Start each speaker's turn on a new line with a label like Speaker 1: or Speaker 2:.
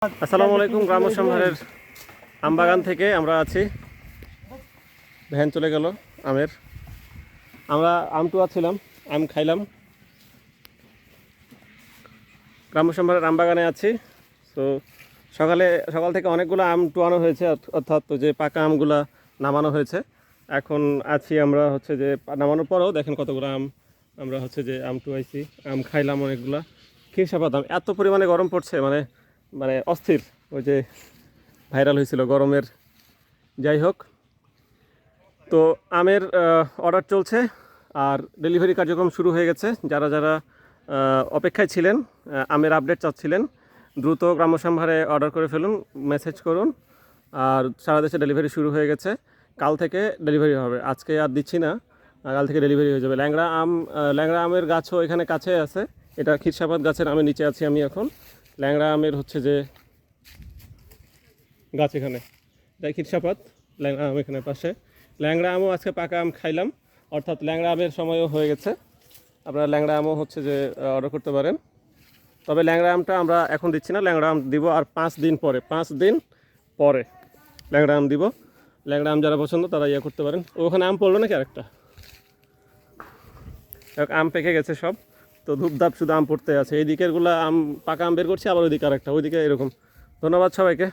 Speaker 1: আসসালামু আলাইকুম। গ্রাম্য সম্ভারের আমবাগান থেকে আমরা আছি। ভ্যান চলে গেল আমের। আমরা আমটুয়া ছিলাম, আম খাইলাম। গ্রাম্য সম্ভারের আমবাগানে আছি। তো সকাল থেকে অনেকগুলো আম টুয়ানো হয়েছে, অর্থাৎ যে পাকা আমগুলা নামানো হয়েছে। এখন আছি আমরা যে নামানোর পরেও দেখেন কতগুলো আম আমরা যে আম টুয়াইছি, আম খাইলাম অনেকগুলা। খিরসাপাত আম, এত পরিমাণে গরম পড়ছে, মানে মানে অস্থির। ওই যে ভাইরাল হয়েছিল গরমের। যাই হোক, তো আমের অর্ডার চলছে আর ডেলিভারি কার্যক্রম শুরু হয়ে গেছে। যারা যারা অপেক্ষায় ছিলেন, আমের আপডেট চাচ্ছিলেন, দ্রুত গ্রাম্য সম্ভারে অর্ডার করে ফেলুন, মেসেজ করুন। আর সারা দেশে ডেলিভারি শুরু হয়ে গেছে। কাল থেকে ডেলিভারি হবে, আজকে আর দিচ্ছি না, কাল থেকে ডেলিভারি হয়ে যাবে। ল্যাংড়া আমের গাছও এখানে কাছে আছে। এটা খিরসাপাত গাছের আমের নিচে আছি আমি এখন। ল্যাংড়া আমের যে গাছ এখানে, তাই খিরসাপাত ল্যাংড়া আম এখানে পাশে। ল্যাংড়া আমও আজকে পাকা আম খাইলাম, অর্থাৎ ল্যাংড়া আমের সময়ও হয়ে গেছে। আপনারা ল্যাংড়া আমও যে অর্ডার করতে পারেন। তবে ল্যাংড়া আমটা আমরা এখন দিচ্ছি না, ল্যাংড়া আম দিব আর 5 দিন পরে। 5 দিন পরে ল্যাংড়া আম দিব। ল্যাংড়া আম যারা পছন্দ তারা করতে পারেন। ওখানে আম পড়লো নাকি আরেকটা? আম পেকে গেছে সব, তো ধূপধাপ শুধু আম পড়তে আছে। এই দিকেরগুলো আম পাকা আম বের করছি, আবার ওইদিকে আরেকটা, ওইদিকে এরকম। ধন্যবাদ সবাইকে।